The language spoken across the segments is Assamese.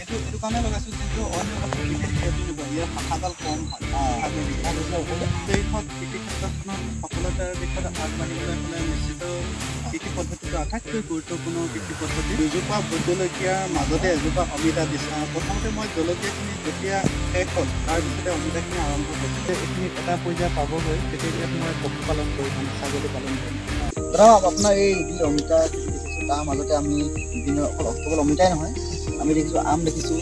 এইটো কাৰণে লগাইছোঁ যিহেতু অন্য বছৰ বিশেষ ক্ষতি নহয় ইয়াৰ শাখাডাল কম হয় দেশত কৃষি ক্ষেত্ৰখনত সফলতাৰ দিশত আগবাঢ়িবলৈ হ'লে নিশ্চিত কৃষি পদ্ধতিটো আটাইতকৈ গুৰুত্বপূৰ্ণ কৃষি পদ্ধতি দুজোপা ভোট জলকীয়াৰ মাজতে এজোপা অমিতা দিছোঁ প্ৰথমতে মই জলকীয়াখিনি যেতিয়া শেষ হ'ল তাৰপিছতে অমিতাখিনি আৰম্ভ কৰিছোঁ এইখিনি এটা পৰ্যায় পাবগৈ তেতিয়া ইয়াত মই পশুপালন কৰিম ছাগলী পালন কৰিম ধৰক আপোনাৰ এই যি অমিতা দেখিছোঁ তাৰ মাজতে আমি বিভিন্ন অকল অমিতাই নহয় আমি দেখিছোঁ আম দেখিছোঁ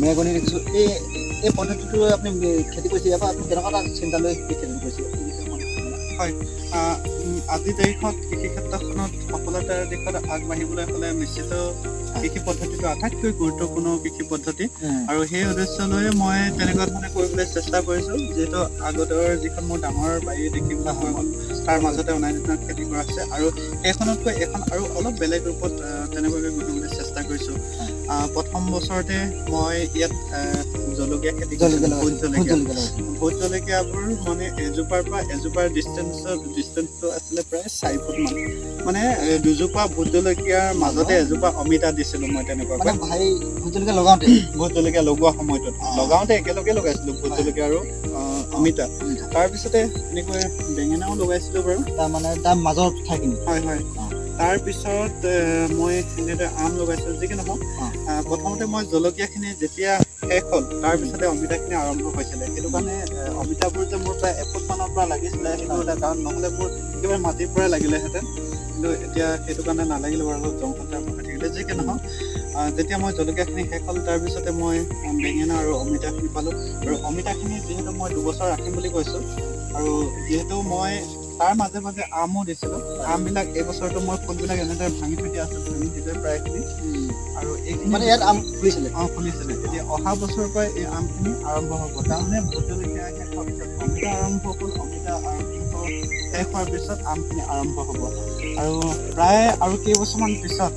মেগনি দেখিছোঁ এই পদ্ধতিটো আপুনি খেতি কৰিছে ইয়াৰ পৰা আপুনি কেনেকুৱা এটা চিন্তা লৈ খেতি কৰিছে হয় আজিৰ তাৰিখত কৃষি ক্ষেত্ৰখনত সফলতাৰ দিশত আগবাঢ়িবলৈ হ'লে নিশ্চিত কৃষি পদ্ধতিটো আটাইতকৈ গুৰুত্বপূৰ্ণ কৃষি পদ্ধতি আৰু সেই উদ্দেশ্য লৈ মই তেনেকুৱা ধৰণে কৰিবলৈ চেষ্টা কৰিছোঁ যিহেতু আগতৰ যিখন মোৰ ডাঙৰ বাৰী দেখিবলৈ হৈ গ'ল তাৰ মাজতে অনান্য খেতি কৰা হৈছে আৰু সেইখনতকৈ এখন আৰু অলপ বেলেগ ৰূপত তেনেকুৱাকৈ কৰিবলৈ চেষ্টা কৰিছোঁ প্ৰথম বছৰতে মই ইয়াত জলকীয়া খেতি কৰিছিলোঁ ভোট জলকীয়াবোৰ মানে এজোপাৰ পৰা এজোপাৰ ডিষ্টেঞ্চটো আছিলে প্ৰায় 4 ফুট মান মানে দুজোপা ভোট জলকীয়াৰ মাজতে এজোপা অমিতা দিছিলোঁ মই তেনেকুৱাকৈ ভোট জলকীয়া লগোৱা সময়টোত লগাওঁতে একেলগে লগাইছিলোঁ ভোট জলকীয়া আৰু অমিতা তাৰপিছতে এনেকৈ বেঙেনাও লগাইছিলোঁ বাৰু তাৰ মাজৰ ঠাইখিনি হয় হয় তাৰপিছত মই এনেদৰে আম লগাইছোঁ যি কি নহওক প্ৰথমতে মই জলকীয়াখিনি যেতিয়া শেষ হ'ল তাৰপিছতে অমিতাখিনি আৰম্ভ হৈছিলে সেইটো কাৰণে অমিতাবোৰ যে মোৰ প্ৰায় 1 ফুটমানৰ পৰা লাগিছিলে সেইটো এটা কাৰণ নহ'লে মোৰ একেবাৰে মাটিৰ পৰাই লাগিলেহেঁতেন কিন্তু এতিয়া সেইটো কাৰণে নালাগিলে বাৰু অলপ জংঘল হৈ থাকিলে যি কি নহওক যেতিয়া মই জলকীয়াখিনি শেষ হ'ল তাৰপিছতে মই বেঙেনা আৰু অমিতাখিনি পালোঁ আৰু অমিতাখিনি যিহেতু মই 2 বছৰ ৰাখিম বুলি কৈছোঁ আৰু যিহেতু মই তাৰ মাজে মাজে আমো দিছিলোঁ আমবিলাক এই বছৰটো মই ফুলবিলাক এনেদৰে ভাঙি থৈ দিয়া আছিল ভাঙি দিলে প্ৰায়খিনি আৰু এইখিনি মানে ইয়াত আম ফুলিছিলে ফুলিছিলে এতিয়া অহা বছৰৰ পৰাই এই আমখিনি আৰম্ভ হ'ব তাৰমানে ভোট জলকীয়া শেষ হোৱাৰ পিছত অমিতা আৰম্ভ হ'ল অমিতা শেষ হোৱাৰ পিছত আমখিনি আৰম্ভ হ'ব আৰু প্ৰায় আৰু কেইবছৰমান পিছত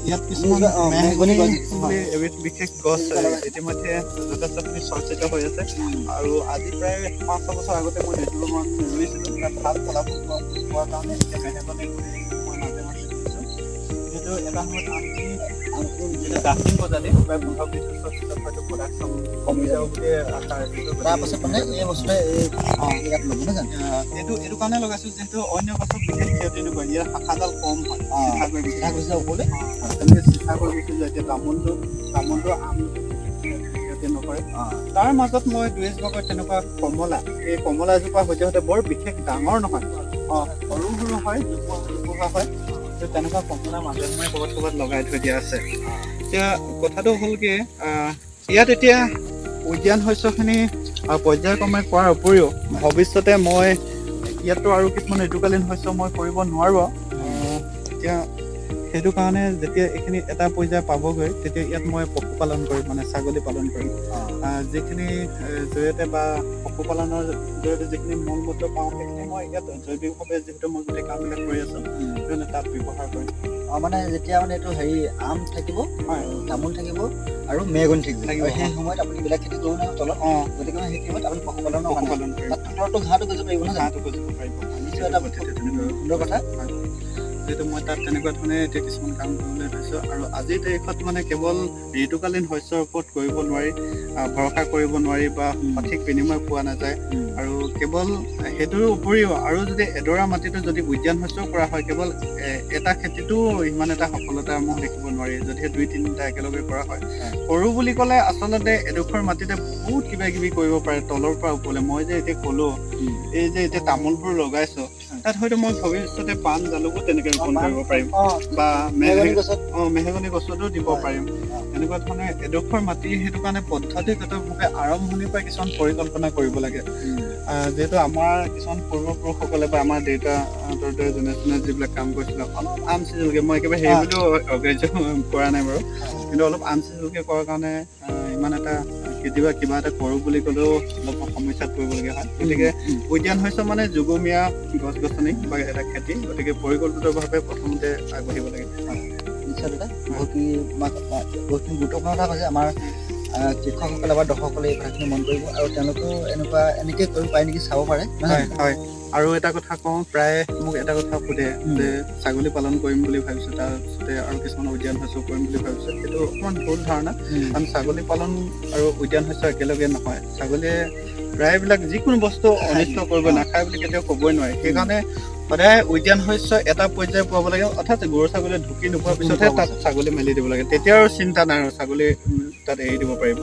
ইয়াত কিছুমান মেহগনি বুলি এবিধ বিশেষ গছ ইতিমধ্যে যথেষ্টখিনি চৰ্চিত হৈ আছে আৰু আজি প্ৰায় 5-6 বছৰ আগতে মই দুজোপামান ৰুইছিলোঁ তাত ভাল ফলাফল পোৱাৰ কাৰণে এতিয়া মেহগনি বুলি মই মাজে মাজে ৰুইছোঁ যিহেতু এটা সময়ত আমখিনি যেতিয়া ডাঠিং গজালি প্ৰায় 15-20 বছৰ পিছত হয়তো প্ৰডাকশ্যন কমি যাব বুলি আশা ৰাখিছোঁ তাৰপাছত মানে এই বছৰে ইয়াত ল'ব নহয় জানো এইটো কাৰণে লগাইছোঁ যিহেতু অন্য গছৰ বিশেষ ক্ষতি নকৰে ইয়াৰ শাখাডাল কম হয় চিধা গৈছে ওপৰলৈ তেনেকৈ চিধা কৰি গৈছোঁ যে এতিয়া তামোলটো আম ক্ষতি নকৰে তাৰ মাজত মই 2 ভাগত তেনেকুৱা কমলা এই কমলা এজোপা সৈতে বৰ বিশেষ ডাঙৰ নহয় সৰু সৰু হয় জোপোহা হয় তেনেকুৱা কমলা মাজে সময়ে ক'ৰবাত লগাই থৈ দিয়া আছে এতিয়া কথাটো হ'ল কি ইয়াত এতিয়া উদ্যান শস্যখিনি পৰ্যায়ক্ৰমে কৰাৰ উপৰিও ভৱিষ্যতে মই ইয়াততো আৰু কিছুমান ঋতুকালীন শস্য মই কৰিব নোৱাৰোঁ এতিয়া সেইটো কাৰণে যেতিয়া এইখিনি এটা পৰ্যায় পাবগৈ তেতিয়া ইয়াত মই পশুপালন কৰিম মানে ছাগলী পালন কৰিম যিখিনি জৰিয়তে বা পশুপালনৰ জৰিয়তে যিখিনি মল মূত্ৰ পাওঁ সেইখিনি মই ইয়াত জৈৱিকভাৱে যিহেতু মই গোটেই কামবিলাক কৰি আছোঁ সেইকাৰণে তাত ব্যৱহাৰ কৰিম মানে যেতিয়া মানে এইটো আম থাকিব তামোল থাকিব আৰু মেগনি থাকিব সেই সময়ত আপুনি বেলেগ খেতি কৰিব নহয় তলত গতিকে সেই সময়ত আপুনি পশুপালন কৰিম তাততো ঘাঁহটো গজিব পাৰিব ন ঘাঁহটো গজিব পাৰিব নিশ্চয় এটা সুন্দৰ কথা যিহেতু মই তাত তেনেকুৱা ধৰণে এতিয়া কিছুমান কাম কৰিবলৈ লৈছোঁ আৰু আজিৰ তাৰিখত মানে কেৱল ঋতুকালীন শস্যৰ ওপৰত কৰিব নোৱাৰি ভৰসা কৰিব নোৱাৰি বা সঠিক বিনিময় পোৱা নাযায় আৰু কেৱল সেইটোৰ উপৰিও আৰু যদি এডৰা মাটিটো যদি উদ্যান শস্যও কৰা হয় কেৱল এটা খেতিটো ইমান এটা সফলতা মই দেখিব নোৱাৰি যদিহে 2-3টা একেলগে কৰা হয় সৰু বুলি ক'লে আচলতে এডোখৰ মাটিতে বহুত কিবা কিবি কৰিব পাৰে তলৰ পৰা ওপৰলৈ মই যে এতিয়া ক'লোঁ এই যে এতিয়া তামোলবোৰ লগাইছোঁ তাত হয়তো মই ভৱিষ্যতে পাণ জালুকো তেনেকৈ ৰোপণ কৰিব পাৰিম বা মেহগনি গছতো দিব পাৰিম এনেকুৱা ধৰণে এডোখৰ মাটি সেইটো কাৰণে পদ্ধতিগতভাৱে আৰম্ভণিৰ পৰা কিছুমান পৰিকল্পনা কৰিব লাগে যিহেতু আমাৰ কিছুমান পূৰ্বপুৰুষসকলে বা আমাৰ দেউতাহঁতৰ দৰে যোনে যিবিলাক কাম কৰিছিলে অলপ আম চিজুলকৈ মই একেবাৰে হেৰি বুলিও অগ্ৰাহ্য কৰা নাই বাৰু কিন্তু অলপ আম চিজুলকৈ কৰাৰ কাৰণে ইমান এটা কেতিয়াবা কিবা এটা কৰোঁ বুলি ক'লেও অলপ সমস্যাত পৰিবলগীয়া হয় গতিকে উদ্যান শস্য মানে যুগমীয়া গছ গছনি বা এটা খেতি গতিকে পৰিকল্পিতভাৱে প্ৰথমতে আগবাঢ়িব লাগে নিশ্চয় দাদা বহুতখিনি গুৰুত্বপূৰ্ণ কথা কৈছে আমাৰ কৃষকসকলে বা দৰ্শকসকলে এই কথাখিনি মন কৰিব আৰু তেওঁলোকেও এনেকৈ কৰিব পাৰে নেকি চাব পাৰে। হয় আৰু এটা কথা কওঁ, প্ৰায় মোক এটা কথা সোধে যে ছাগলী পালন কৰিম বুলি ভাবিছোঁ, তাৰপিছতে আৰু কিছুমান উদ্যান শস্য কৰিম বুলি ভাবিছোঁ। সেইটো অকণমান ভুল ধাৰণা, কাৰণ ছাগলী পালন আৰু উদ্যান শস্য একেলগে নহয়। ছাগলীয়ে প্ৰায়বিলাক যিকোনো বস্তু অনিষ্ট কৰিব নাখায় বুলি কেতিয়াও ক'বই নোৱাৰি। সেইকাৰণে সদায় উদ্যান শস্য এটা পৰ্যায় পোৱাব লাগে, অৰ্থাৎ গৰু ছাগলী ঢুকি নোপোৱাৰ পিছতহে তাত ছাগলী মেলি দিব লাগে। তেতিয়া আৰু চিন্তা নাই আৰু ছাগলী তাত এৰি দিব পাৰিব।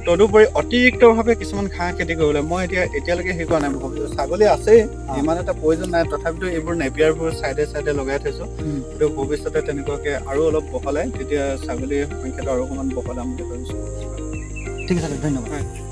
তদুপৰি অতিৰিক্তভাৱে কিছুমান ঘাঁহ খেতি কৰিব লাগে। মই এতিয়ালৈকে সেই কৰা নাই, মই ভাবিছোঁ ছাগলী আছেই, ইমান এটা প্ৰয়োজন নাই, তথাপিতো এইবোৰ নেপিয়াৰবোৰ চাইডে লগাই থৈছোঁ। কিন্তু ভৱিষ্যতে তেনেকুৱাকৈ আৰু অলপ বহলাই তেতিয়া ছাগলীৰ সংখ্যাটো আৰু অকণমান বহলাম বুলি ভাবিছোঁ। ঠিক আছে, ধন্যবাদ।